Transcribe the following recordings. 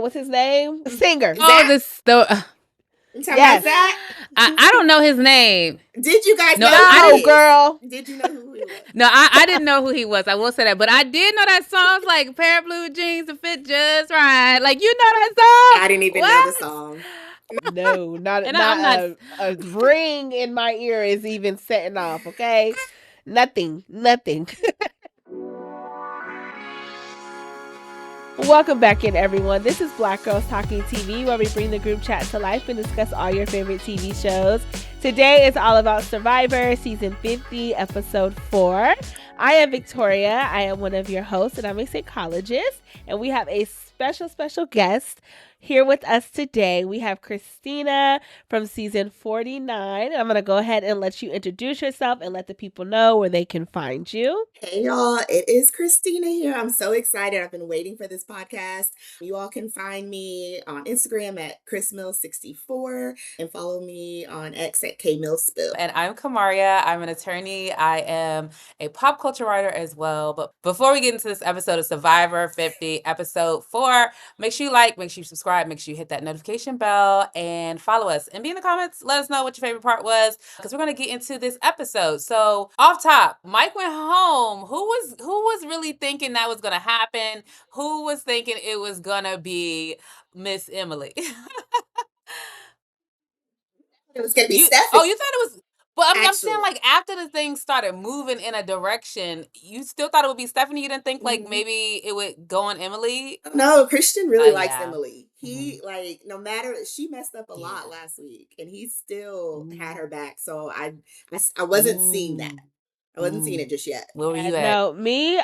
What's his name? Singer. Oh, Zac. this You talking about Zac? I don't know his name. Did you guys know No, who he is? girl. Did you know who he was? No, I didn't know who he was. I will say that, but I did know that song. Like pair of blue jeans to fit just right. Like you know that song. I didn't even know the song. No, not And not, I'm a ring in my ear is even setting off. Okay, nothing. Welcome back in, everyone. This is Black Girls Talking TV, where we bring the group chat to life and discuss all your favorite TV shows. Today is all about Survivor, Season 50, Episode 4. I am Victoria. I am one of your hosts, and I'm a psychologist. And we have a special guest here with us today. We have Kristina from Season 49. I'm going to go ahead and let you introduce yourself and let the people know where they can find you. Hey y'all, it is Kristina here. I'm so excited. I've been waiting for this podcast. You all can find me on Instagram at KrisMills64 and follow me on X at KMillsSpill. And I'm Kamaria. I'm an attorney. I am a pop culture writer as well. But before we get into this episode of Survivor 50, Episode 4, make sure you like, make sure you subscribe, make sure you hit that notification bell and follow us. And be in the comments, let us know what your favorite part was, because we're going to get into this episode. So off top, Mike went home. Who was really thinking that was going to happen? Who was thinking it was going to be Miss Emily? It was going to be Stephanie. Oh, you thought it was... But I'm saying, Actually. like, after the thing started moving in a direction, you still thought it would be Stephanie? You didn't think, like, maybe it would go on Emily? No, Christian really likes yeah. Emily. He, like, no matter... She messed up a lot last week, and he still had her back. So I wasn't seeing that. I wasn't seeing it just yet. Where were you at? No, me,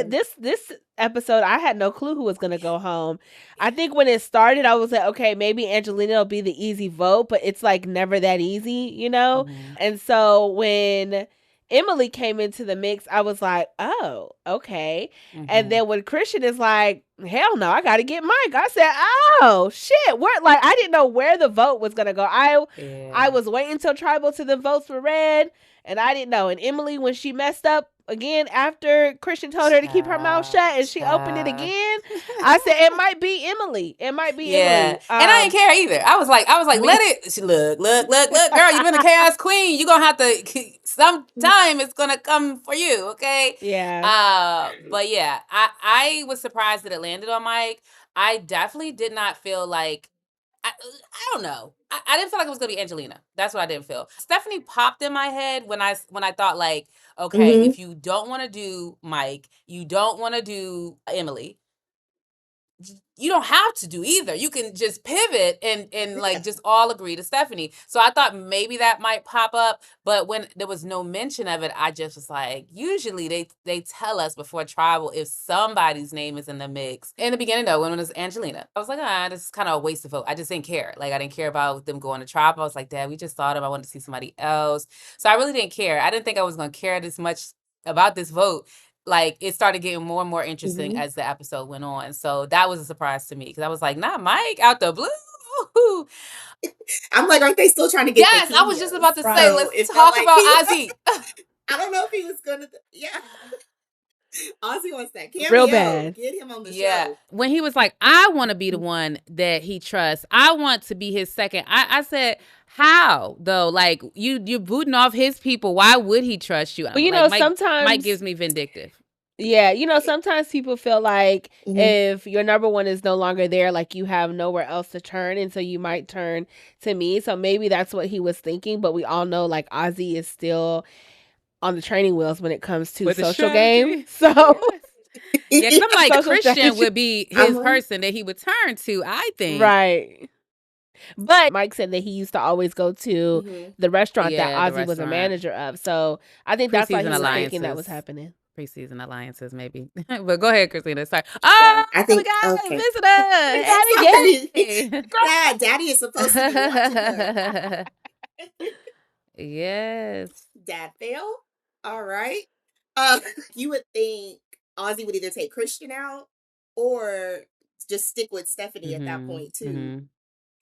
this episode, I had no clue who was gonna go home. I think when it started, I was like, okay, maybe Angelina will be the easy vote, but it's like never that easy, you know? And so when Emily came into the mix, I was like, oh, okay. And then when Christian is like, hell no, I gotta get Mike. I said, oh shit, where? Like, I didn't know where the vote was gonna go. I was waiting till tribal till the votes were read. And I didn't know. And Emily, when she messed up again after Christian told her to keep her mouth shut and she opened it again, I said, it might be Emily. It might be Emily. And I didn't care either. I was like, let it. She, look, girl, you've been a chaos queen. You're going to have to, sometime it's going to come for you, okay? Yeah. But yeah, I was surprised that it landed on Mike. I definitely did not feel like, I don't know. I didn't feel like it was gonna be Angelina. That's what I didn't feel. Stephanie popped in my head when I thought, like, okay, if you don't want to do Mike, you don't want to do Emily, you don't have to do either. You can just pivot and like just all agree to Stephanie. So I thought maybe that might pop up, but when there was no mention of it, I just was like, usually they tell us before tribal if somebody's name is in the mix. In the beginning though, when it was Angelina, I was like, this is kind of a waste of vote. I just didn't care. Like I didn't care about them going to tribal. I was like, Dad, we just thought I wanted to see somebody else. So I really didn't care. I didn't think I was going to care this much about this vote. Like it started getting more and more interesting as the episode went on. So that was a surprise to me because I was like, not Mike out the blue. I'm like, aren't they still trying to get? Yes, I was just about to say, let's talk about Ozzy. I don't know if he was gonna. Yeah. Ozzy wants that cameo. Real bad. Get him on the show. When he was like, I want to be the one that he trusts. I want to be his second. I said, how though? Like you're booting off his people. Why would he trust you? Well, you know, Mike, sometimes Mike gives me vindictive. Yeah, you know, sometimes people feel like if your number one is no longer there, like you have nowhere else to turn, and so you might turn to me. So maybe that's what he was thinking. But we all know, like Ozzy is still on the training wheels when it comes to With social game. So yeah, because I'm like Social Christian strategy. would be his person that he would turn to. I think right. But Mike said that he used to always go to the restaurant that Ozzy was a manager of. So I think that's why he was thinking that was happening. Preseason alliances, maybe. But go ahead, Kristina. Sorry. I think we got okay. visitor. Yeah, Daddy is supposed to be watching her. Yes. Dad fail. All right. You would think Ozzy would either take Christian out or just stick with Stephanie at that point too.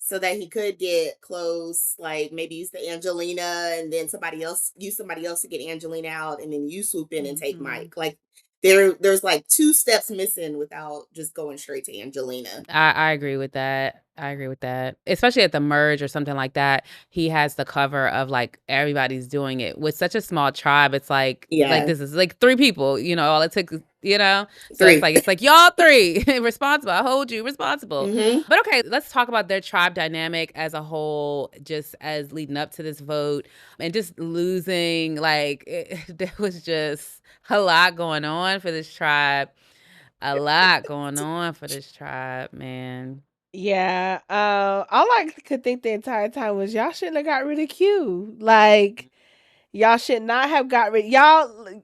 So that he could get close, like maybe use the Angelina and then use somebody else to get Angelina out, and then you swoop in and take Mike. Like there's like 2 steps missing without just going straight to Angelina. I agree with that. I agree with that. Especially at the merge or something like that. He has the cover of like everybody's doing it. With such a small tribe, it's like this is like 3 people, you know, all it took, you know? So 3. it's like y'all 3 responsible. I hold you responsible. Mhm. But okay, let's talk about their tribe dynamic as a whole, just as leading up to this vote and just losing. Like there was just a lot going on for this tribe. A lot going on for this tribe, man. Yeah. All I could think the entire time was y'all shouldn't have got rid of Q. Like, y'all should not have got rid. Y'all,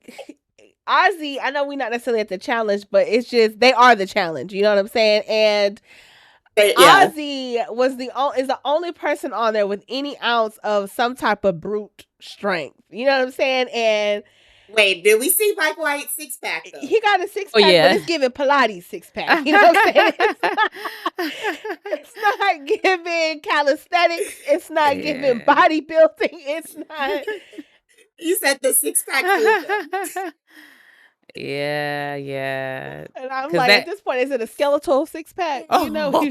Ozzy. I know we're not necessarily at the challenge, but it's just they are the challenge. You know what I'm saying? And Ozzy is the only person on there with any ounce of some type of brute strength. You know what I'm saying? And wait, did we see Mike White 6-pack though? He got a 6-pack, but it's giving Pilates 6-pack. You know what I'm saying? It's not giving calisthenics. It's not giving bodybuilding. It's not. You said the 6-pack. Yeah. And I'm like, at this point, is it a skeletal 6-pack? Oh. You know,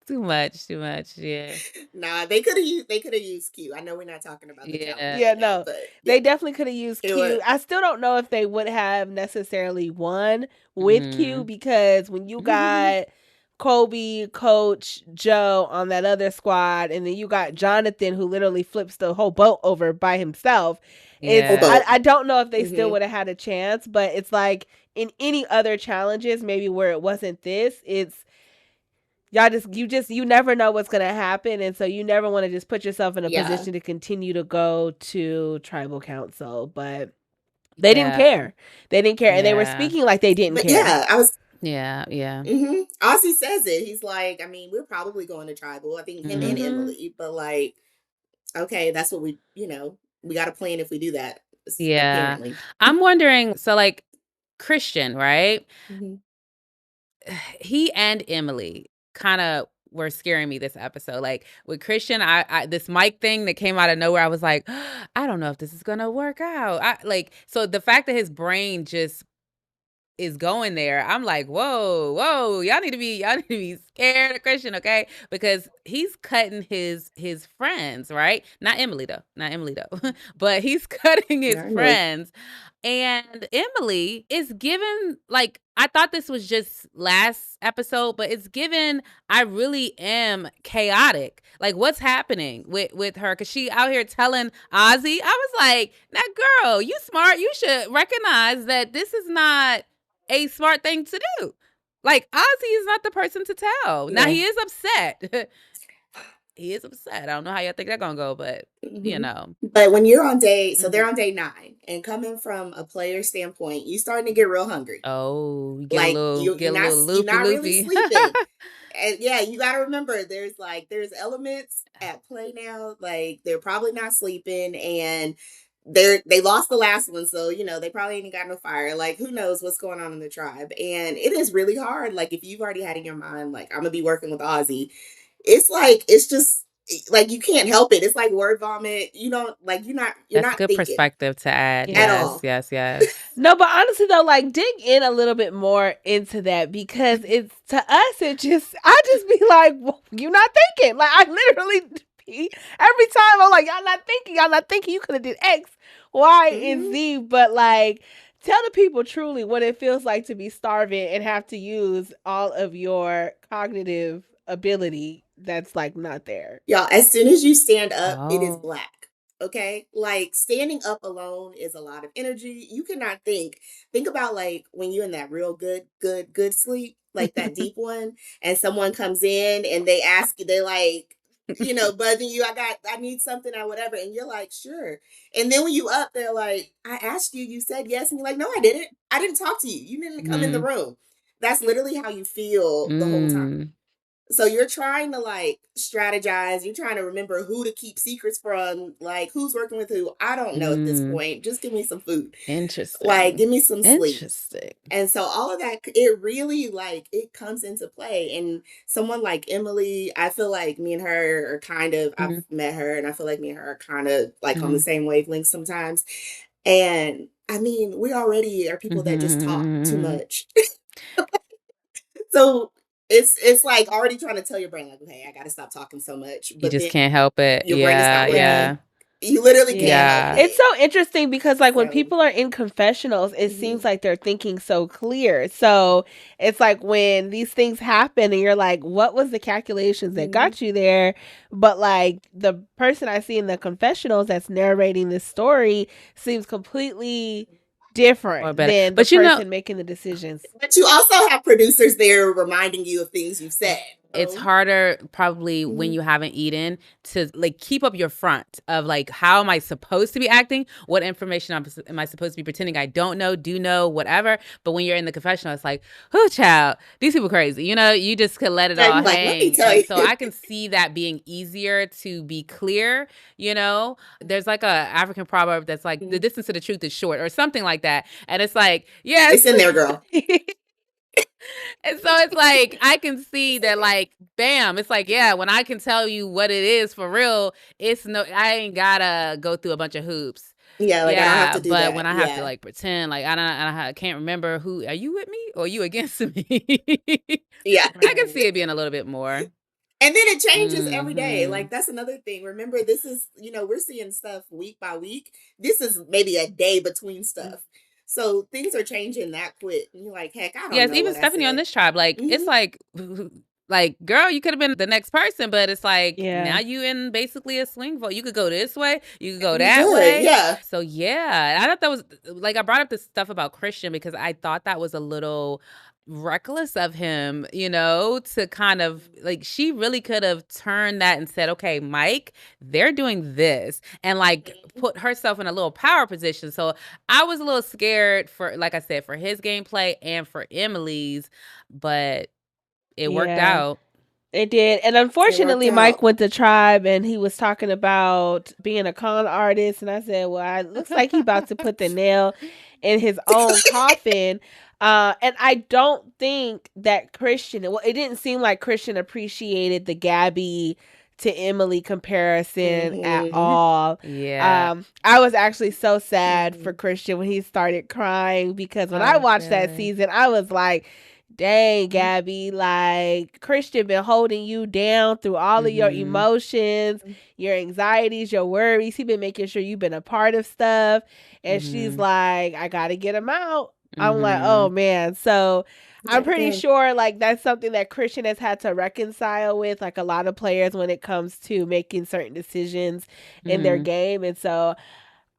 Too much, yeah. Nah, they could have used Q. I know we're not talking about the challenge. Yeah, no. But they definitely could have used Q. I still don't know if they would have necessarily won with Q, because when you got Kobe, Coach, Joe on that other squad, and then you got Jonathan, who literally flips the whole boat over by himself. I don't know if they still would have had a chance, but it's like in any other challenges, maybe where it wasn't this, it's you never know what's going to happen. And so you never want to just put yourself in a position to continue to go to tribal council, but they didn't care. And they were speaking like they didn't care. Yeah, I was. Yeah. Mm-hmm. Ozzy says it. He's like, I mean, we're probably going to tribal. I think him and Emily, but like, okay, that's what we got to plan if we do that. Yeah. Apparently. I'm wondering, so like Christian, right? Mm-hmm. He and Emily kind of were scaring me this episode. Like with Christian, I this mic thing that came out of nowhere, I was like, I don't know if this is gonna work out. So the fact that his brain just is going there, I'm like, whoa, y'all need to be scared of Christian, okay? Because he's cutting his friends, right? Not Emily though, but he's cutting his friends. And Emily is given, like, I thought this was just last episode, but it's given, I really am chaotic. Like, what's happening with her? Because she out here telling Ozzy. I was like, now, girl, you smart. You should recognize that this is not a smart thing to do. Like, Ozzy is not the person to tell. Yeah. Now, he is upset. He is upset. I don't know how y'all think that's gonna go, but you know. But when you're on day, so they're on day 9, and coming from a player standpoint, you starting to get real hungry. Oh, you get a little loopy. You're not really sleeping. And yeah, you got to remember, there's elements at play now. Like, they're probably not sleeping, and they lost the last one, so they probably ain't got no fire. Like, who knows what's going on in the tribe? And it is really hard. Like, if you've already had in your mind, like, I'm gonna be working with Ozzy, it's just like you can't help it. It's like word vomit. You don't like you're not That's a good perspective to add. Yes. No, but honestly though, like dig in a little bit more into that, because it's to us I just be like, well, you're not thinking. Like, I literally every time I'm like, y'all not thinking, you could have did X, Y, and Z. But like, tell the people truly what it feels like to be starving and have to use all of your cognitive ability that's like not there. Y'all, as soon as you stand up, it is black. Okay? Like, standing up alone is a lot of energy. You cannot think about like when you're in that real good sleep, like that deep one, and someone comes in and they ask you, they like, buzzing you, I need something or whatever, and you're like, sure. And then when you up, they're like, I asked you, you said yes, and you're like, no, I didn't talk to you. You didn't come in the room. That's literally how you feel the whole time. So you're trying to like strategize. You're trying to remember who to keep secrets from, like who's working with who. I don't know at this point. Just give me some food. Interesting. Like, give me some sleep. Interesting. And so all of that, it really like it comes into play. And someone like Emily, I feel like me and her are kind of, I've met her, and I feel like me and her are kind of like on the same wavelength sometimes. And I mean, we already are people that just talk too much. So it's like already trying to tell your brain, like, okay, I gotta stop talking so much. You But just then can't help it. your brain is not working. Yeah. You literally can't help it. It's so interesting because like when So- people are in confessionals, it seems like they're thinking so clear. So it's like when these things happen and you're like, what was the calculations that got you there? But like the person I see in the confessionals that's narrating this story seems completely different than the person making the decisions. But you also have producers there reminding you of things you've said. It's harder probably when you haven't eaten to like keep up your front of like, how am I supposed to be acting? What information am I supposed to be pretending I don't know, do know, whatever. But when you're in the confessional, it's like, oh, child, these people crazy. You know, you just could let it all hang. And so I can see that being easier to be clear. You know, there's like a African proverb that's like, the distance to the truth is short or something like that. And it's like, yeah, it's in there, girl. And so it's like, I can see that, like, bam, it's like, yeah, when I can tell you what it is for real, I ain't gotta go through a bunch of hoops. Yeah, like I don't have to do that. But when I have to like pretend, like I can't remember who, are you with me or are you against me? Yeah. I can see it being a little bit more. And then it changes every day. Like that's another thing. Remember, this is, we're seeing stuff week by week. This is maybe a day between stuff. So things are changing that quick. And you're like, heck, I don't know. Yes, even Stephanie on this tribe, like, it's like, girl, you could have been the next person, but it's like, now you in basically a swing vote. You could go this way, you could go that way. Yeah. So yeah, I thought that was, like, I brought up this stuff about Christian because I thought that was a little reckless of him, to kind of like, she really could have turned that and said, okay, Mike, they're doing this, and like put herself in a little power position. So I was a little scared for, like I said, for his gameplay and for Emily's, but it worked out. It did. And unfortunately, Mike went to Tribe and he was talking about being a con artist. And I said, well, it looks like he's about to put the nail in his own coffin. And I don't think that Christian, it didn't seem like Christian appreciated the Gabby to Emily comparison at all. Yeah. I was actually so sad for Christian when he started crying because when I watched that season, I was like, dang, Gabby, like Christian been holding you down through all of your emotions, your anxieties, your worries. He been making sure you've been a part of stuff. And she's like, I got to get him out. I'm like, oh man. So I'm pretty sure like that's something that Christian has had to reconcile with, like a lot of players when it comes to making certain decisions in their game. And so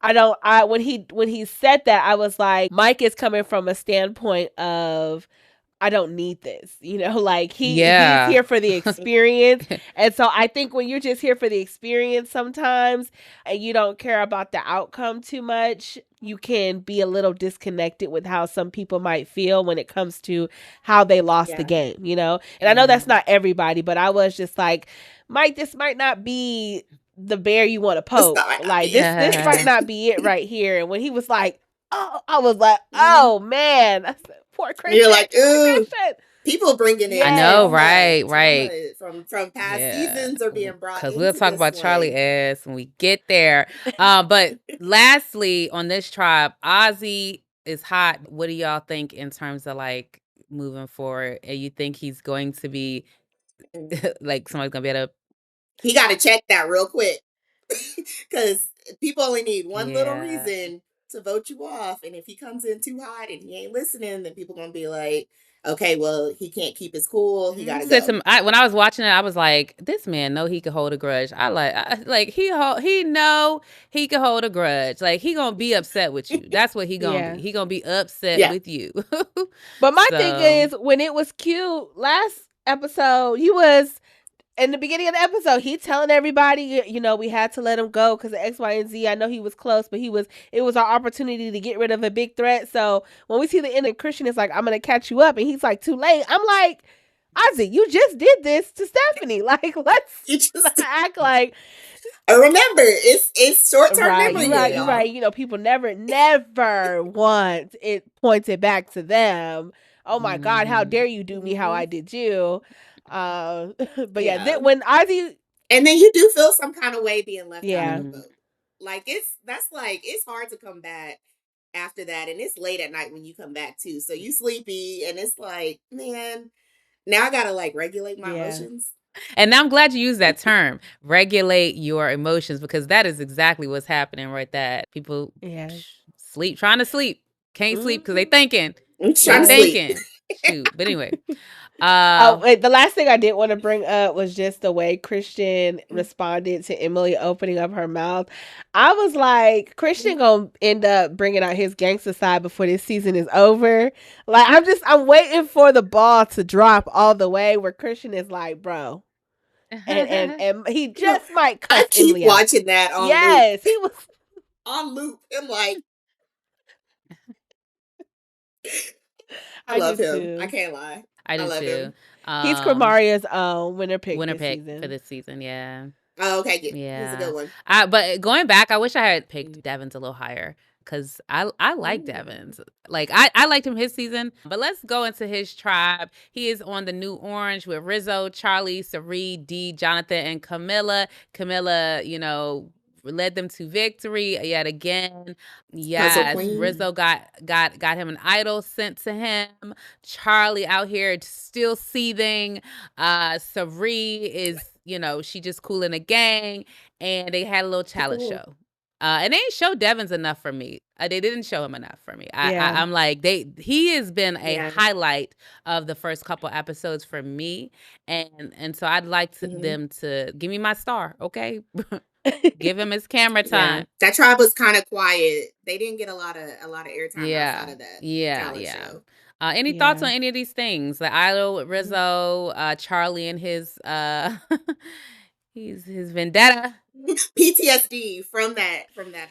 when he said that, I was like, Mike is coming from a standpoint of, I don't need this, like he's here for the experience. And so I think when you're just here for the experience sometimes and you don't care about the outcome too much, you can be a little disconnected with how some people might feel when it comes to how they lost the game, And I know that's not everybody, but I was just like, Mike, this might not be the bear you want to poke. Like this might not be it right here. And when he was like, oh, I was like, oh man. I said, poor Christian. You're like, ooh, people bringing in. I know, right. From past seasons are being brought. Because we'll talk about Charlie ass when we get there. But lastly, on this tribe, Ozzy is hot. What do y'all think in terms of like moving forward? And you think he's going to be like somebody's gonna be able to? He got to check that real quick because people only need one little reason to vote you off, and if he comes in too hot and he ain't listening, then people gonna be like, okay, well, he can't keep his cool, he gotta go. When I was watching it, I was like, this man know he could hold a grudge. He know he could hold a grudge. Like he gonna be upset with you. That's what he gonna be. He gonna be upset with you. But my thing is, when it was cute last episode, he was in the beginning of the episode, he telling everybody, we had to let him go because of X, Y, and Z. I know he was close, but it was our opportunity to get rid of a big threat. So when we see the end of Christian, it's like, I'm going to catch you up. And he's like, too late. I'm like, Ozzy, you just did this to Stephanie. Like, let's act like. Remember, it's short-term memory. You're right. People never want it pointed back to them. Oh my God, how dare you do me how I did you? But when Ozzy, and then you do feel some kind of way being left out of the vote. Like it's hard to come back after that, and it's late at night when you come back too. So you sleepy, and it's like, man, now I gotta like regulate my emotions. And now I'm glad you used that term, regulate your emotions, because that is exactly what's happening right there. People trying to sleep, can't sleep because they thinking. I'm trying to sleep. Shoot. But anyway. Wait, the last thing I did want to bring up was just the way Christian responded to Emily opening up her mouth. I was like, Christian gonna end up bringing out his gangster side before this season is over. Like, I'm waiting for the ball to drop all the way where Christian is like, bro. And he just might cuss I keep Emily watching that on loop. He was on loop. I'm like, I I love do him. too. I can't lie. I do love too. him. He's Kramaria's winner pick for this season, yeah. Oh, okay. Yeah. He's a good one. But going back, I wish I had picked Devins a little higher, because I like Devins. Like, I liked him his season. But let's go into his tribe. He is on the New Orange with Rizzo, Charlie, Sari, Dee, Jonathan, and Camilla. Camilla, you know, led them to victory yet again. Yes, Rizzo got him an idol sent to him. Charlie out here still seething. Sari is, you know, she just cool in the gang, and they had a little challenge show. And they didn't show Devins enough for me. They didn't show him enough for me. I'm like, he has been a highlight of the first couple episodes for me, and so I'd like them to give me my star, okay? Give him his camera time. Yeah. That tribe was kind of quiet. They didn't get a lot of airtime outside of that talent show. Any thoughts on any of these things? The idol with Rizzo, Charlie and his his vendetta. PTSD from that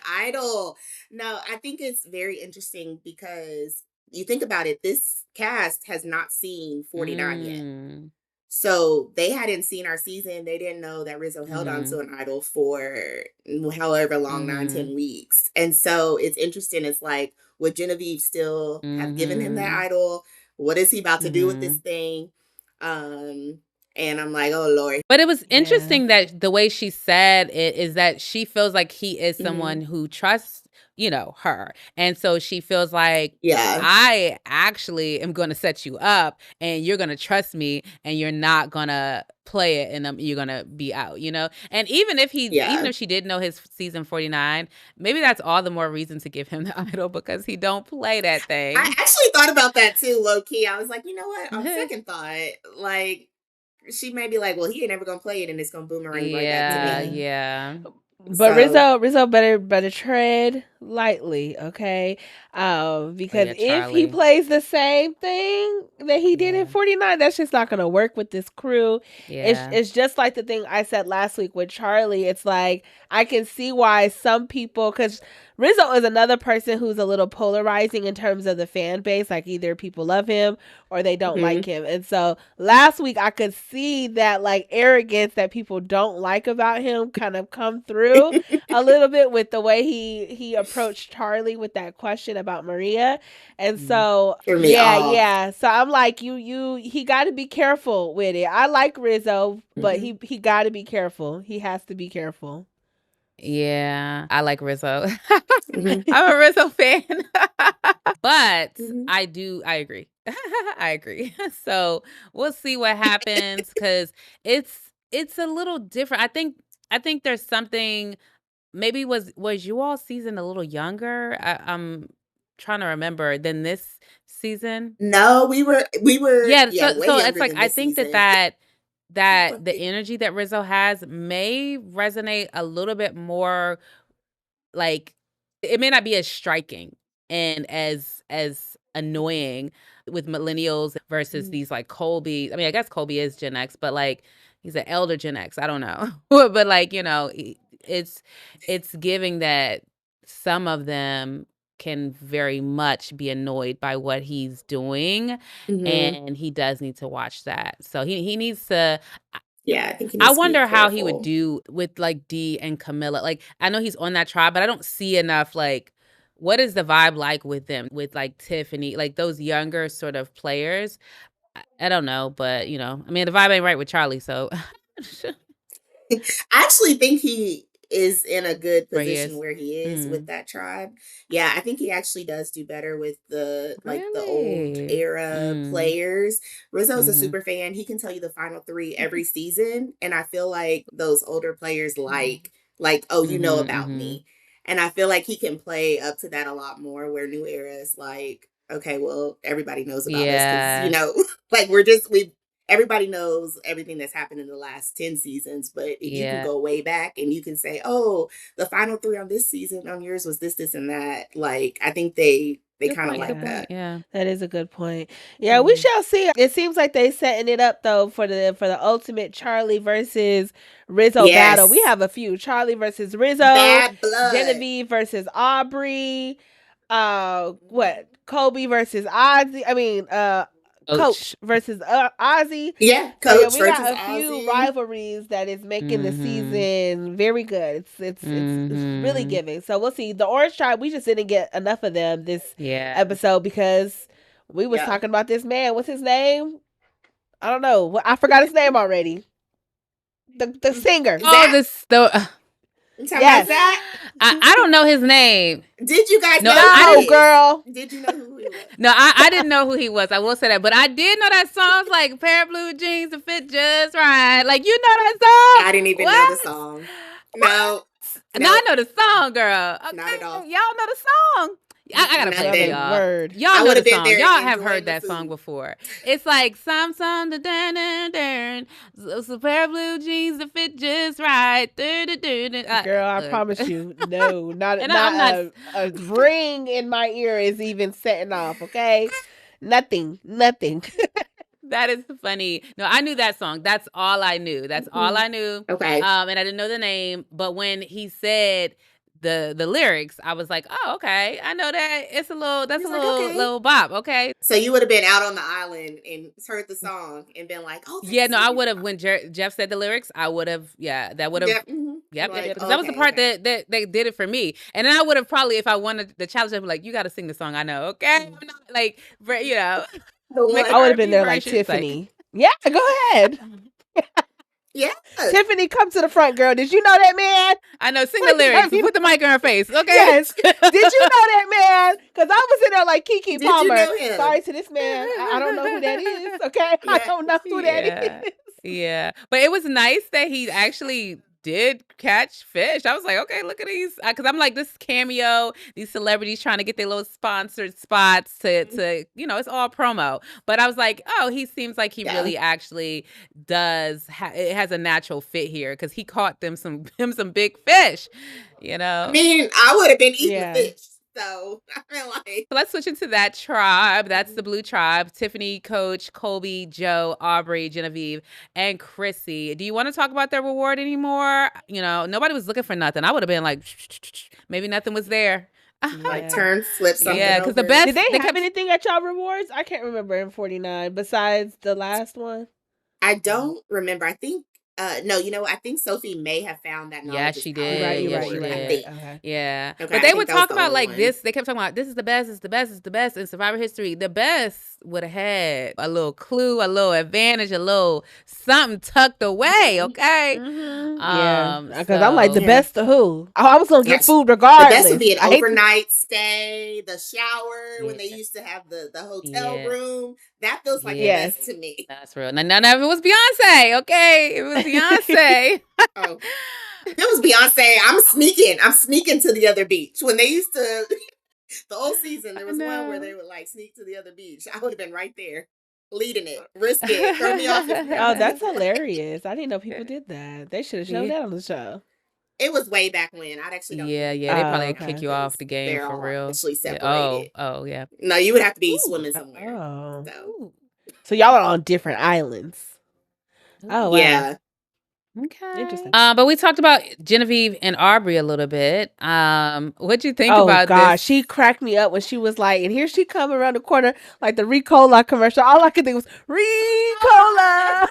idol. No, I think it's very interesting because you think about it, this cast has not seen 49 yet. So they hadn't seen our season. They didn't know that Rizzo held on to an idol for however long, 9-10 weeks. And so it's interesting. It's like, would Genevieve still have given him that idol? What is he about to do with this thing? And I'm like, oh, Lord. But it was interesting that the way she said it is that she feels like he is someone who trusts, you know, her. And so she feels like, I actually am going to set you up, and you're going to trust me, and you're not going to play it, and you're going to be out, you know? And even if she did know his season 49, maybe that's all the more reason to give him the idol, because he don't play that thing. I actually thought about that too, low key. I was like, you know what? On second thought, like, she may be like, well, he ain't never gonna play it, and it's gonna boomerang right back to me. Yeah. But Rizzo better tread lightly, okay? Because if he plays the same thing that he did in 49, that's just not gonna work with this crew. It's just like the thing I said last week with Charlie. It's like, I can see why some people, because Rizzo is another person who's a little polarizing in terms of the fan base. Like, either people love him or they don't like him. And so last week I could see that, like, arrogance that people don't like about him kind of come through a little bit with the way he approached Charlie with that question about Maria. And so so I'm like, he got to be careful with it. I like Rizzo, but he got to be careful. He has to be careful. Yeah, I like Rizzo. I'm a Rizzo fan. But I agree. I agree. So we'll see what happens, because it's a little different. I think there's something. Maybe was you all season a little younger? I'm trying to remember than this season. No, we were yeah. So it's like, I think that the energy that Rizzo has may resonate a little bit more. Like, it may not be as striking and as annoying with millennials versus these, like, Colby. I mean, I guess Colby is Gen X, but, like, he's an elder Gen X. I don't know. But, like, you know, it's giving that some of them can very much be annoyed by what he's doing, and he does need to watch that. So he needs to. Yeah, I think he needs I wonder to be how he careful. would do with, like, Dee and Camilla. Like, I know he's on that tribe, but I don't see enough, like, what is the vibe like with them, with, like, Tiffany, like, those younger sort of players. I don't know, but, you know, I mean, the vibe ain't right with Charlie, so. I actually think he is in a good Where he position is. where he is with that tribe. Yeah, I think he actually does do better with the like the old Really? era players. Rizzo's a Mhm. super fan. He can tell you the final three every season, and I feel like those older players like oh, you know about me. And I feel like he can play up to that a lot more, where New Era is like, okay, well, everybody knows about us because, you know, like everybody knows everything that's happened in the last 10 seasons. But if you can go way back and you can say, oh, the final three on this season on yours was this, this, and that, like, I think they kind of like that. Yeah. That is a good point. Yeah, we shall see. It seems like they setting it up though for the ultimate Charlie versus Rizzo battle. We have a few. Charlie versus Rizzo, Bad blood. Genevieve versus Aubrey, what? Kobe versus Ozzy. I mean, Coach versus Ozzy. Yeah, Coach. So, yeah, we got a few rivalries that is making the season very good. It's really giving. So we'll see. The Orange Tribe, we just didn't get enough of them this episode because we was talking about this man. What's his name? I don't know. I forgot his name already. The singer. Oh, yes. I don't know his name. Did you guys know? No, girl. Did you know who he was? No, I didn't know who he was. I will say that. But I did know that song's like pair of blue jeans to fit just right. Like, you know that song? I didn't even know the song. No. No, I know the song, girl. Okay. Not at all. Y'all know the song. I gotta play it, y'all. Word. Y'all know the song. Y'all have heard that song before. It's like some da dun dun dun. It's a pair of blue jeans that fit just right. Girl, I promise you, no, not a ring in my ear is even setting off. Okay, nothing. That is funny. No, I knew that song. That's all I knew. All I knew. Okay. And I didn't know the name, but when he said the lyrics, I was like, oh, okay. I know that. It's a little bop, okay? So you would have been out on the island and heard the song and been like, oh. Yeah, no, I would have, when Jeff said the lyrics, I would have, that would have. Yep. Like, because that was the part that they did it for me. And then I would have probably, if I wanted the challenge, I'd be like, you got to sing the song. I know, okay? I'm not like, you know. I would have been there like Tiffany. Yeah, go ahead. Yeah. Tiffany, come to the front, girl. Did you know that man? I know. Sing the lyrics. Put the mic in her face. Okay. Yes. Did you know that man? Because I was in there like Kiki Palmer. You know him? Sorry to this man. I don't know who that is. Okay. Yeah. I don't know who that is. Yeah. But it was nice that he actually did catch fish. I was like, okay, look at these. Because I'm like, this cameo, these celebrities trying to get their little sponsored spots to you know, it's all promo. But I was like, oh, he seems like he really actually does. It has a natural fit here because he caught some big fish, you know. I mean, I would have been eating fish. So I feel like. So let's switch into that tribe. That's the blue tribe. Tiffany, Coach, Colby, Joe, Aubrey, Genevieve, and Chrissy. Do you want to talk about their reward anymore? You know, nobody was looking for nothing. I would have been like, maybe nothing was there. Like turn, flip something. Yeah, because the best. Did they have anything at y'all rewards? I can't remember in 49 besides the last one. I don't remember. I think. No, you know, I think Sophie may have found that. Yeah, she did. You're right. I think. Okay. Yeah, okay, but they would talk about like this. They kept talking about this is the best. It's the best. It's the best in Survivor history. The best would have had a little clue, a little advantage, a little something tucked away. Okay. Yeah, because I'm like the best of who? I was gonna get food regardless. The best would be an overnight stay, the shower when they used to have the hotel room. That feels like the best to me. That's real. Now, none of it was Beyonce. Okay, it was Beyonce. Oh, if it was Beyonce, I'm sneaking to the other beach. When they used to, the old season, there was one where they would like sneak to the other beach. I would have been right there, leading it, risk it, throw me off. Oh, that's hilarious! I didn't know people did that. They should have shown that on the show. It was way back when. I'd actually don't. Yeah. They probably kick you off the game for real. Actually separated. Oh, yeah. No, you would have to be swimming somewhere. So y'all are on different islands. Oh, wow. Yeah. Okay. Interesting. But we talked about Genevieve and Aubrey a little bit. What'd you think about this? Oh gosh, she cracked me up when she was like, and here she come around the corner like the Ricola commercial. All I could think was Ricola.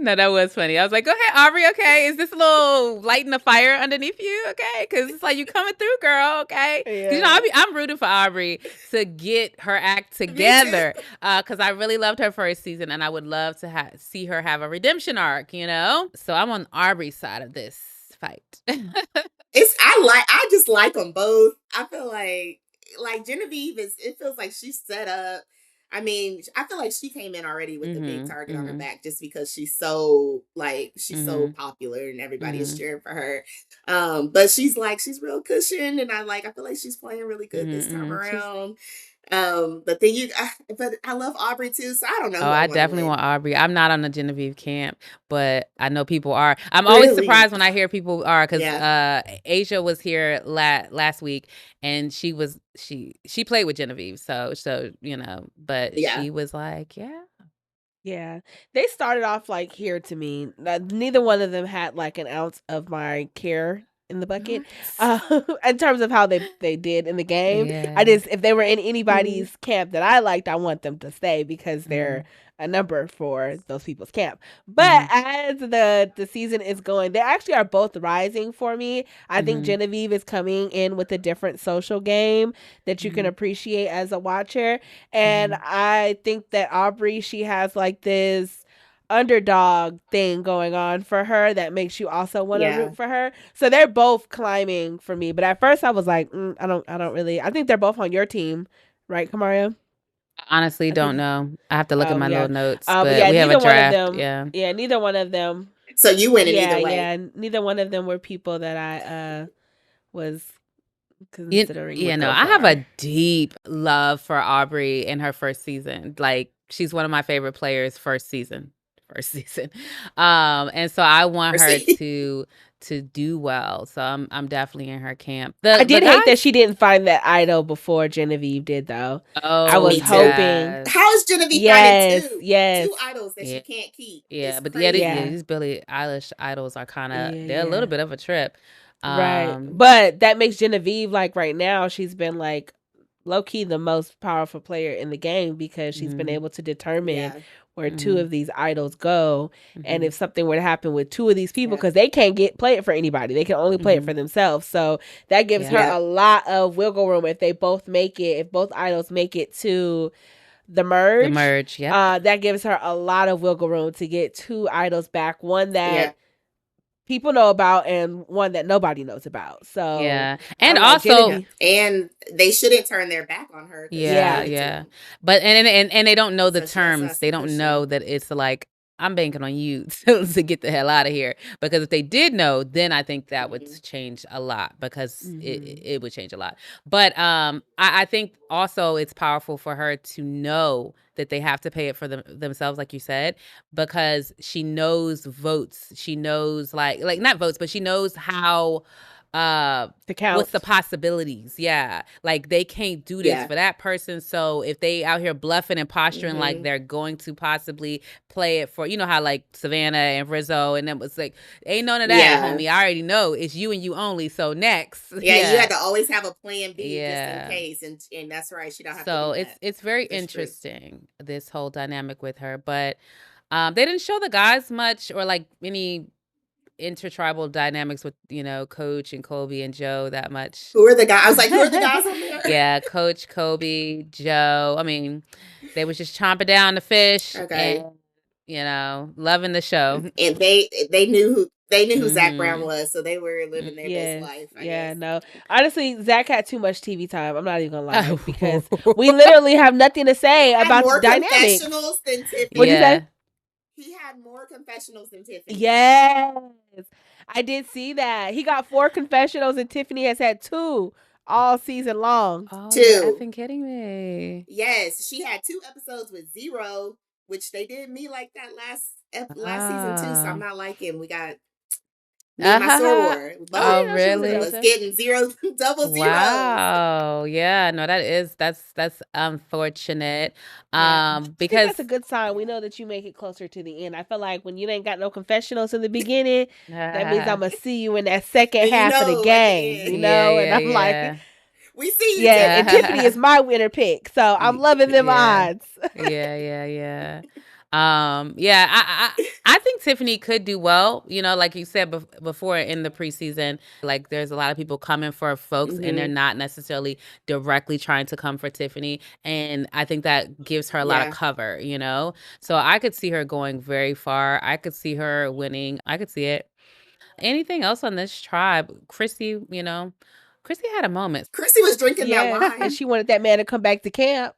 No, that was funny. I was like, go ahead, Aubrey, okay? Is this a little lighting the fire underneath you, okay? Because it's like you coming through, girl, okay? Yeah. You know, I'm rooting for Aubrey to get her act together because I really loved her first season and I would love to see her have a redemption arc, you know? So I'm on Aubrey's side of this fight. I just like them both. I feel like Genevieve it feels like she's set up. I mean, I feel like she came in already with the big target on her back just because she's so so popular and everybody is cheering for her. But she's real cushioned, and I feel like she's playing really good this time around. But then but I love Aubrey too, so I don't know. Oh, I definitely want Aubrey. I'm not on the Genevieve camp, but I know people are. I'm always surprised when I hear people are, because Asia was here last week, and she played with Genevieve, so but she was like, yeah, they started off like here to me. Neither one of them had like an ounce of my care in the bucket, in terms of how they did in the game. Yeah. If they were in anybody's camp that I liked, I want them to stay because they're a number for those people's camp. But as the season is going, they actually are both rising for me. I think Genevieve is coming in with a different social game that you can appreciate as a watcher. And I think that Aubrey, she has like this underdog thing going on for her that makes you also want to root for her. So they're both climbing for me. But at first I was like, I don't really. I think they're both on your team, right, Kamaria? Honestly, don't know. I have to look at my little notes. But we have a draft. One of them, yeah, neither one of them. So you win it either way. Yeah, neither one of them were people that I was considering. I have a deep love for Aubrey in her first season. Like, she's one of my favorite players first season. And so I want her to do well. So I'm definitely in her camp. I did hate that she didn't find that idol before Genevieve did, though. Oh, I was hoping. How is Genevieve finding two? Yes. Two idols that she can't keep. Yeah, but these Billie Eilish idols are kind of they're a little bit of a trip. Right. But that makes Genevieve, like right now, she's been like low-key the most powerful player in the game because she's been able to determine where two of these idols go. And if something were to happen with two of these people, because they can't play it for anybody, they can only play it for themselves. So that gives her a lot of wiggle room if they both make it, if both idols make it to the merge. That gives her a lot of wiggle room to get two idols back, one that people know about and one that nobody knows about. So and also and they shouldn't turn their back on her. But and they don't know the terms. They don't know that it's like, I'm banking on you to get the hell out of here. Because if they did know, then I think that would change a lot, because it would change a lot. But I think also it's powerful for her to know that they have to pay it for themselves, like you said, because she knows votes. She knows like not votes, but she knows how to count. What's the possibilities? Like, they can't do this for that person. So if they out here bluffing and posturing like they're going to possibly play it for, you know how like Savannah and Rizzo, and then was like, ain't none of that, homie. I already know it's you and you only. So next, you had to always have a plan B just in case, and that's right. She don't have to do that. It's very interesting, this whole dynamic with her, but they didn't show the guys much or like any intertribal dynamics with Coach and Kobe and Joe that much. Who are the guys? I was like, who are the guys on there? Coach, Kobe, Joe. I mean, they was just chomping down the fish and loving the show. And they knew who Zac Brown was, so they were living their best life. I guess. No. Honestly, Zac had too much TV time. I'm not even gonna lie, because we literally have nothing to say about the dynamics. Confessionals than Tiffany. What'd you say? He had more confessionals than Tiffany. Yes. I did see that. He got 4 confessionals and Tiffany has had 2 all season long. Oh, 2. You're effing kidding me. Yes, she had 2 episodes with 0, which they did me like that last season too. So I'm not liking. We got my soror. Oh, really? Was getting 0 double zeros. Wow. Yeah. No, that's unfortunate. Because that's a good sign. We know that you make it closer to the end. I feel like when you ain't got no confessionals in the beginning, that means I'm gonna see you in that second half of the game. And I'm like, we see you. Yeah, and Tiffany is my winner pick, so I'm loving them odds. I think Tiffany could do well. Like you said before in the preseason, like there's a lot of people coming for folks and they're not necessarily directly trying to come for Tiffany. And I think that gives her a lot of cover, So I could see her going very far. I could see her winning. I could see it. Anything else on this tribe? Chrissy, you know, Chrissy had a moment. Chrissy was drinking that Yeah, wine. and she wanted that man to come back to camp.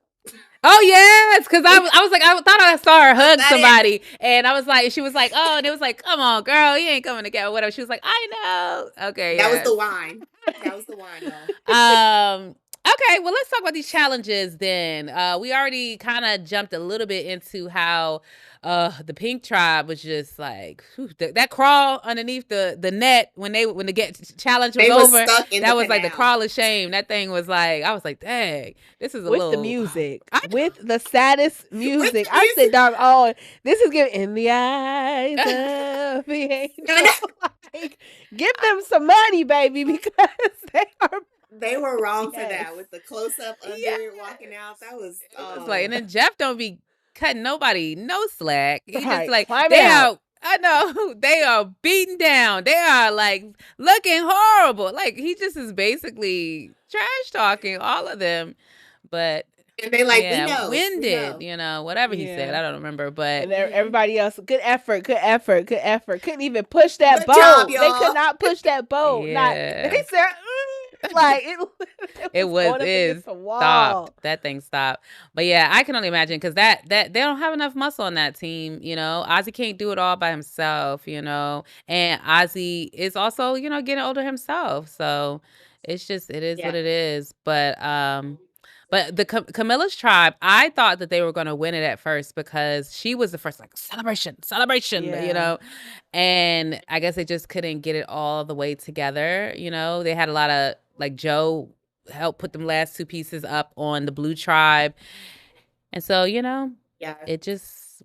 Oh yes, because I was like, I thought I saw her hug that somebody, and I was like, she was like, oh, and it was like, come on, girl, you ain't coming to get whatever. She was like, I know. Okay, That was yes. the wine. That was the wine, y'all. Okay, well, let's talk about these challenges then. We already kind of jumped a little bit into how the Pink Tribe was just like whew, that crawl underneath the net when the get challenge was over. That was like the crawl of shame. That thing was like, I was like, dang, this is a with little the music, with the saddest music. I said, dog, oh, this is giving in the eyes of the angel. Like, give them some money, baby, because they were wrong for that with the close up under it walking out. That was like, and then Jeff don't be cutting nobody no slack. He just like climb they out. are. I know they are beaten down. They are like looking horrible. Like he just is basically trash talking all of them, but. And they like, yeah, we know. Winded, you know, whatever he said. I don't remember, but and everybody else, good effort. Couldn't even push that boat. Job, they could not push that boat. Yeah. They said, like it is stopped. That thing stopped. But yeah, I can only imagine because that they don't have enough muscle on that team. You know, Ozzy can't do it all by himself. You know, and Ozzy is also getting older himself. So it's just it is what it is. But the Camilla's tribe, I thought that they were going to win it at first because she was the first, like, celebration, you know? And I guess they just couldn't get it all the way together, you know? They had a lot of, like, Joe helped put them last two pieces up on the blue tribe. And so, it just...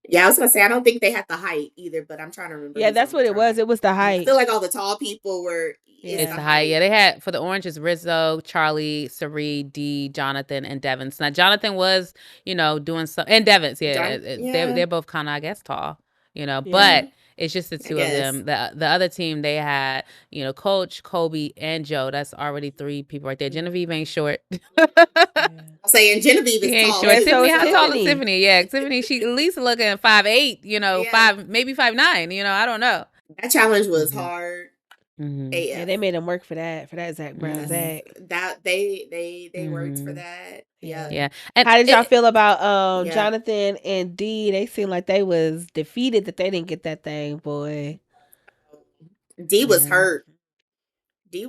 Yeah, I was going to say, I don't think they had the height either, but I'm trying to remember. Yeah, that's what it was. It was the height. I feel like all the tall people were... It's the height. Yeah, they had, for the oranges, Rizzo, Charlie, Sari, D, Jonathan, and Devins. Now, Jonathan was, doing some... And Devins, they're both kind of, I guess, tall, but... It's just the two of them. The other team, they had, Coach, Kobe, and Joe. That's already three people right there. Genevieve ain't short. I'm saying Genevieve is ain't tall. Short. Tiffany, how tall is Tiffany? Yeah, Tiffany, she at least looking 5'8", 5, maybe 5'9", I don't know. That challenge was hard. Mm-hmm. Yeah, they made him work for that Zac Brown. Zac. That they worked for that. Yeah. And how did y'all feel about Jonathan and D? They seemed like they was defeated that they didn't get that thing, boy. D was hurt. D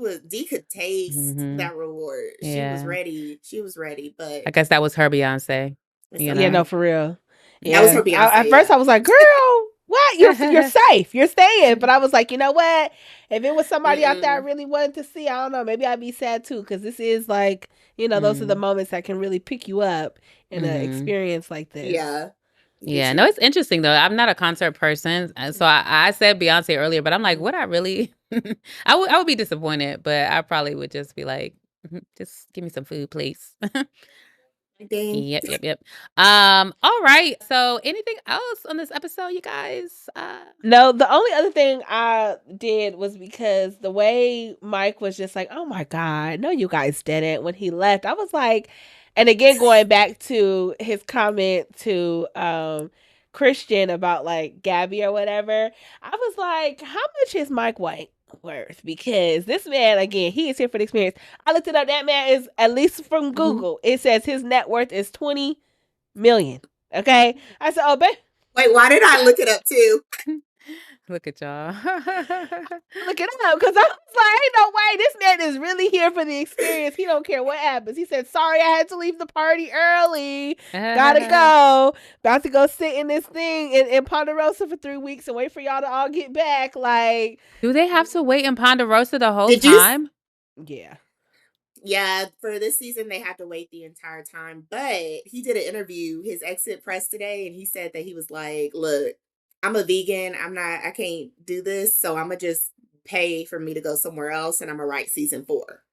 could taste that reward. She was ready, but I guess that was her Beyonce. Yeah, no, for real. Yeah. That was her Beyonce. At first I was like, girl, what? You're safe. You're staying. But I was like, you know what? If it was somebody out there I really wanted to see, I don't know, maybe I'd be sad too, because this is like, those are the moments that can really pick you up in an experience like this. Yeah, no, it's interesting though. I'm not a concert person, so I said Beyonce earlier, but I'm like, would I really? I would be disappointed, but I probably would just be like, just give me some food, please. Yep. All right. So anything else on this episode, you guys? No, the only other thing I did was because the way Mike was just like, oh my God, no, you guys didn't when he left. I was like, and again, going back to his comment to Christian about like Gabby or whatever, I was like, how much is Mike White worth? Because this man, again, he is here for the experience. I looked it up. That man is, at least from Google, it says his net worth is $20 million. Okay, I said, oh, babe. Wait, why did I look it up too? Look at y'all. Look it up, because I was like, ain't no way, this man is really here for the experience. He don't care what happens. He said, sorry, I had to leave the party early. Gotta go. About to go sit in this thing in Ponderosa for 3 weeks and wait for y'all to all get back. Like, do they have to wait in Ponderosa the whole time? Yeah. Yeah, for this season, they have to wait the entire time. But he did an interview, his exit press today, and he said that he was like, look, I'm a vegan. I can't do this. So I'm going to just pay for me to go somewhere else. And I'm going to write season 4.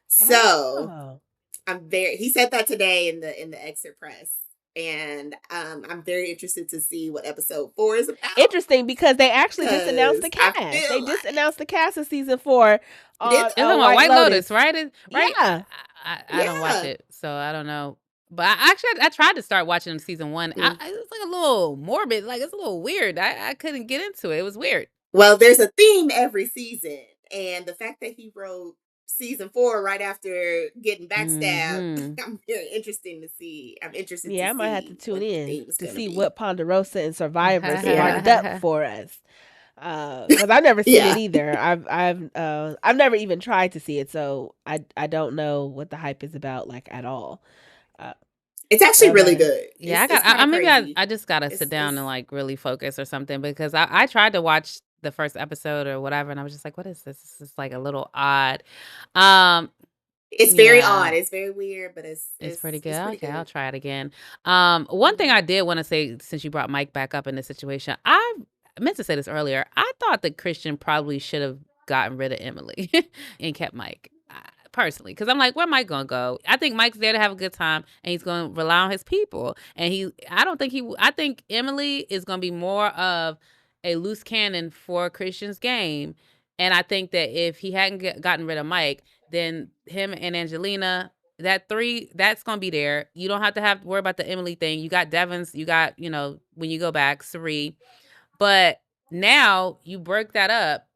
So he said that today in the exit press. And I'm very interested to see what episode 4 is about. Interesting, because they actually just announced the cast. They just announced the cast of season 4 on White Lotus, right? Right? Yeah. I don't watch it, so I don't know. But I tried to start watching season 1. It's like a little morbid. Like, it's a little weird. I couldn't get into it. It was weird. Well, there's a theme every season, and the fact that he wrote season 4 right after getting backstabbed, I'm very interesting to see. I'm interested to I might have to see tune what the in theme is to going to see be. what Ponderosa and Survivor Yeah. sparked up for us. Because I've never seen it either. I've never even tried to see it, so I don't know what the hype is about like at all. It's actually really good. Yeah, I just gotta sit down and like really focus or something, because I tried to watch the first episode or whatever, and I was just like, what is this? This is like a little odd. It's very odd. It's very weird, but it's pretty good. It's pretty okay, good. I'll try it again. One thing I did want to say, since you brought Mike back up in this situation, I meant to say this earlier. I thought that Christian probably should have gotten rid of Emily and kept Mike. Personally, because I'm like, where Mike gonna go? I think Mike's there to have a good time, and he's gonna rely on his people. And I think Emily is gonna be more of a loose cannon for Christian's game. And I think that if he hadn't gotten rid of Mike, then him and Angelina, that 3, that's gonna be there. You don't have to worry about the Emily thing. You got Devon's, you got, when you go back, Suri. But now you break that up.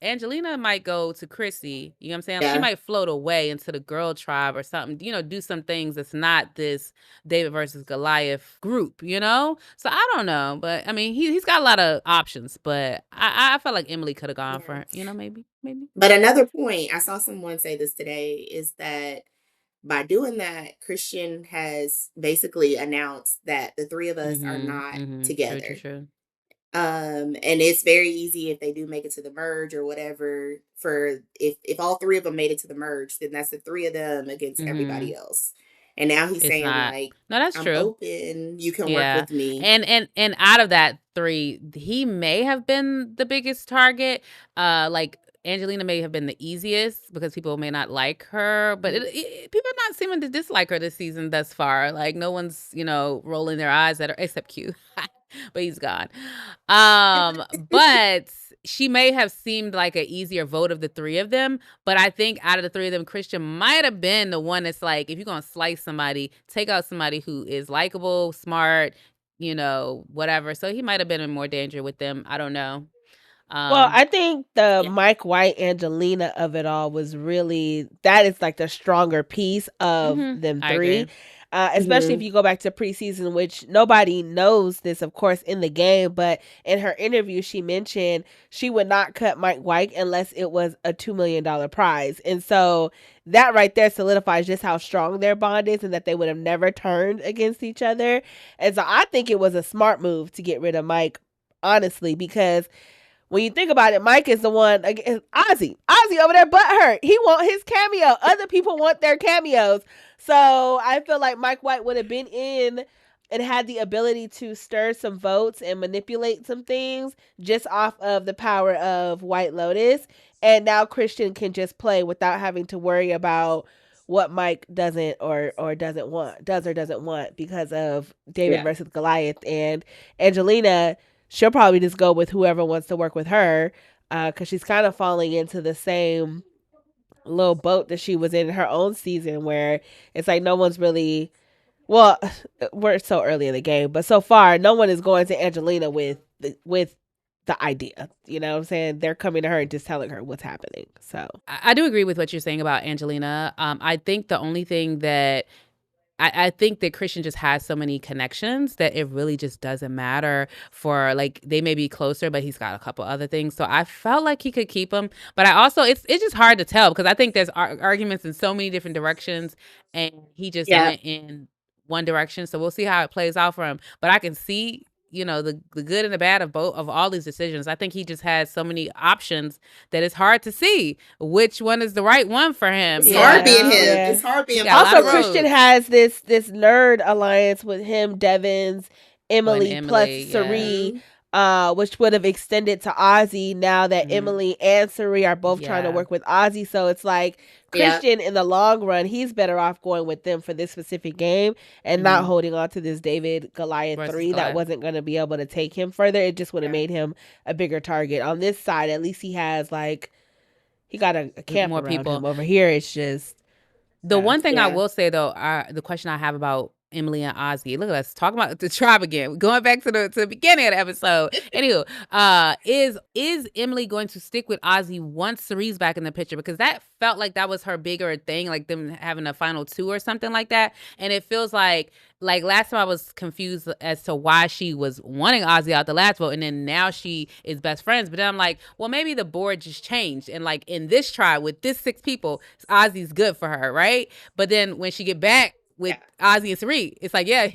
Angelina might go to Chrissy, you know what I'm saying? Yeah. She might float away into the girl tribe or something, do some things that's not this David versus Goliath group, So I don't know, but I mean, he's got a lot of options, but I felt like Emily could have gone for, maybe. But another point, I saw someone say this today, is that by doing that, Christian has basically announced that the 3 of us are not together. True. And it's very easy if they do make it to the merge or whatever, for if all 3 of them made it to the merge, then that's the 3 of them against everybody else. And now he's saying like, no, that's I'm true. Open, you can work with me. And out of that 3, he may have been the biggest target. Like Angelina may have been the easiest because people may not like her, but people are not seeming to dislike her this season thus far. Like no one's, rolling their eyes at her, except Q. But he's gone. But she may have seemed like an easier vote of the 3 of them. But I think out of the 3 of them, Christian might have been the one that's like, if you're going to slice somebody, take out somebody who is likable, smart, whatever. So he might have been in more danger with them. I don't know. Well, I think the Mike White Angelina of it all was really, that is like the stronger piece of them 3. Especially if you go back to preseason, which nobody knows this, of course, in the game, but in her interview, she mentioned she would not cut Mike White unless it was a $2 million prize. And so that right there solidifies just how strong their bond is and that they would have never turned against each other. And so I think it was a smart move to get rid of Mike, honestly, because when you think about it, Mike is the one, Ozzy over there butthurt. He want his cameo. Other people want their cameos. So I feel like Mike White would have been in and had the ability to stir some votes and manipulate some things just off of the power of White Lotus. And now Christian can just play without having to worry about what Mike doesn't or doesn't want because of David versus Goliath. And Angelina, she'll probably just go with whoever wants to work with her, because she's kind of falling into the same little boat that she was in her own season, where it's like no one's really, well, we're so early in the game, but so far no one is going to Angelina with the idea. You know what I'm saying? They're coming to her and just telling her what's happening. So I do agree with what you're saying about Angelina. I think the only thing that I think that Christian just has so many connections that it really just doesn't matter for, like, they may be closer, but he's got a couple other things. So I felt like he could keep him. But I also, it's just hard to tell because I think there's arguments in so many different directions and he just went in one direction. So we'll see how it plays out for him. But I can see, the good and the bad of all these decisions. I think he just has so many options that it's hard to see which one is the right one for him. It's hard being him. Yeah. It's hard being him. Also, Christian has this nerd alliance with him, Devins, Emily plus Suri, which would have extended to Ozzy now that Emily and Suri are both trying to work with Ozzy. So it's like Christian in the long run, he's better off going with them for this specific game and not holding on to this David Goliath 3 that wasn't going to be able to take him further. It just would have made him a bigger target. On this side, at least he has he got a camp more around people. Him. Over here, it's just the one thing I will say though, the question I have about Emily and Ozzy. Look at us talking about the tribe again. Going back to the beginning of the episode. Anywho, is Emily going to stick with Ozzy once Cerie's back in the picture? Because that felt like that was her bigger thing, like them having a final two or something like that. And it feels like last time I was confused as to why she was wanting Ozzy out the last vote, and then now she is best friends. But then I'm like, well, maybe the board just changed, and like in this tribe with this 6 people, Ozzy's good for her, right? But then when she get back with Ozzy and Cirie, it's like, yeah,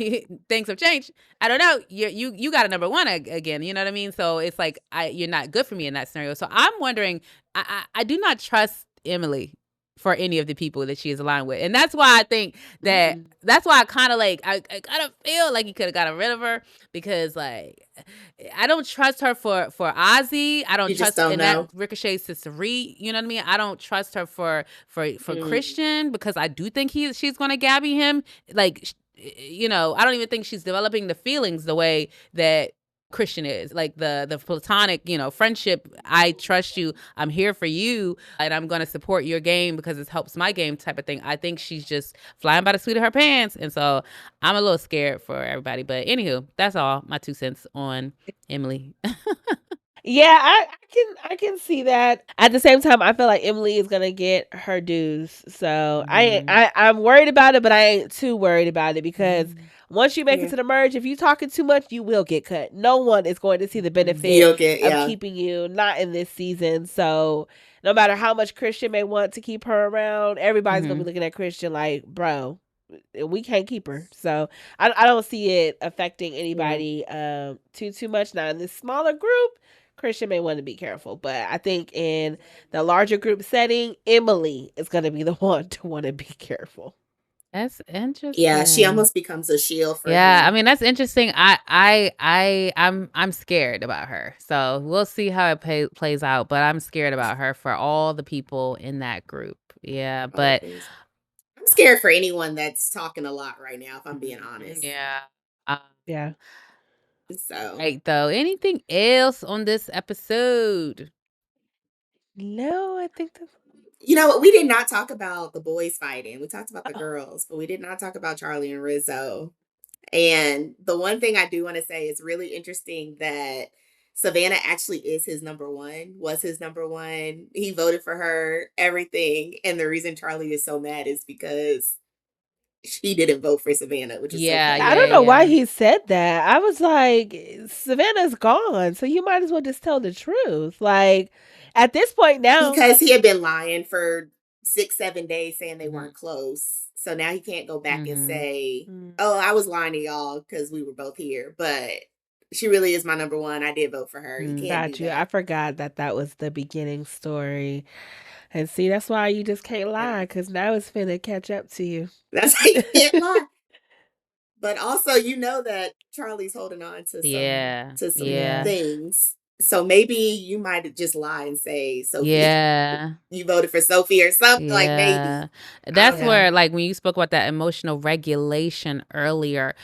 things have changed. I don't know. You got a number one again. You know what I mean? So it's like you're not good for me in that scenario. So I'm wondering. I do not trust Emily for any of the people that she is aligned with. And that's why I think that that's why I kind of like, I kind of feel like he could have gotten rid of her, because like, I don't trust her for Ozzy. I don't trust her, and that ricochets to Cirie. You know what I mean? I don't trust her for Christian, because I do think she's going to Gabby him. Like, you know, I don't even think she's developing the feelings the way that Christian is, like the platonic, you know, friendship. I trust you. I'm here for you, and I'm going to support your game because it helps my game type of thing. I think she's just flying by the seat of her pants, and so I'm a little scared for everybody. But anywho, that's all my 2 cents on Emily. Yeah, I can see that. At the same time, I feel like Emily is gonna get her dues. So I'm worried about it, but I ain't too worried about it, because once you make it to the merge, if you talking too much, you will get cut. No one is going to see the benefit of keeping you, not in this season. So no matter how much Christian may want to keep her around, everybody's gonna be looking at Christian like, bro, we can't keep her. So I don't see it affecting anybody too much. Now in this smaller group, Christian may want to be careful, but I think in the larger group setting, Emily is going to be the one to want to be careful. That's interesting. Yeah, she almost becomes a shield for him. I mean, that's interesting. I'm scared about her. So we'll see how it plays out, but I'm scared about her for all the people in that group. Yeah, but I'm scared for anyone that's talking a lot right now, if I'm being honest. Yeah. Yeah. So, right, though. Anything else on this episode? No, I think that's... You know what? We did not talk about the boys fighting. We talked about the girls, but we did not talk about Charlie and Rizzo. And the one thing I do want to say is really interesting that Savannah actually is his number one, was his number one. He voted for her, everything. And the reason Charlie is so mad is because she didn't vote for Savannah, which is so funny. I don't know why he said that. I was like, Savannah's gone, so you might as well just tell the truth. Like, at this point now, because he had been lying for 6-7 days saying they weren't close, so now he can't go back and say, "Oh, I was lying to y'all because we were both here." But she really is my number one. I did vote for her. You can't do that. I forgot that was the beginning story. And see, that's why you just can't lie, because now it's finna catch up to you. That's why you can't lie. But also, you know that Charlie's holding on to some things. So maybe you might just lie and say, Sophie, you voted for Sophie or something, like maybe. That's where, like, when you spoke about that emotional regulation earlier,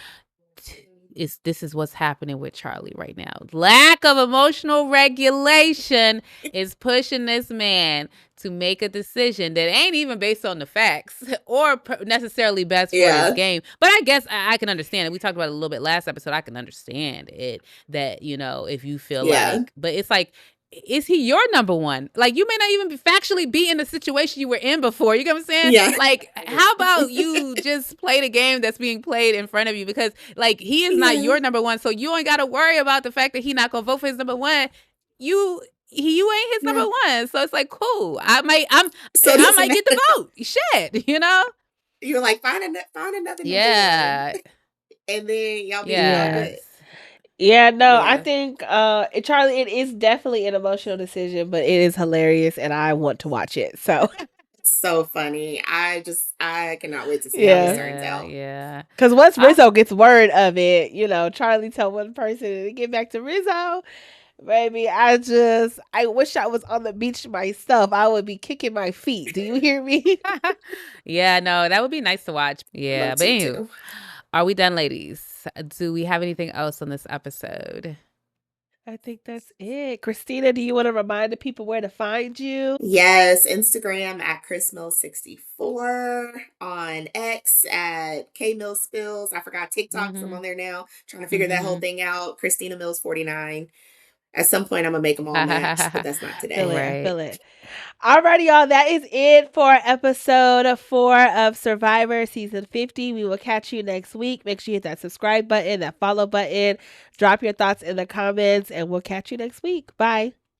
this is what's happening with Charlie right now. Lack of emotional regulation is pushing this man to make a decision that ain't even based on the facts or necessarily best for his game. But I guess I can understand it. We talked about it a little bit last episode. I can understand it, that, you know, if you feel like, but it's like, is he your number one? Like, you may not even factually be in the situation you were in before. You get what I'm saying? Yeah. Like, how about you just play the game that's being played in front of you? Because, like, he is not your number one, so you ain't got to worry about the fact that he not gonna vote for his number one. You ain't his number one, so it's like, cool. I might get the vote. Shit, you know. You're like, find another number one. And then y'all be good. Yeah, no, I think Charlie, it is definitely an emotional decision, but it is hilarious and I want to watch it. So so funny. I cannot wait to see how this turns out. Yeah. Because once Rizzo gets word of it, you know, Charlie tell one person and get back to Rizzo. Baby, I wish I was on the beach myself. I would be kicking my feet. Do you hear me? Yeah, no, that would be nice to watch. Yeah, but anyway, are we done, ladies? Do we have anything else on this episode? I think that's it. Kristina, do you want to remind the people where to find you? Yes, Instagram at KrisMills64, on X at KMillsSpills. I forgot TikTok, so I'm on there now, trying to figure that whole thing out. Kristina Mills 49. At some point, I'm gonna make them all match, but that's not today. I feel it. Alrighty, y'all. That is it for episode 4 of Survivor season 50. We will catch you next week. Make sure you hit that subscribe button, that follow button. Drop your thoughts in the comments, and we'll catch you next week. Bye.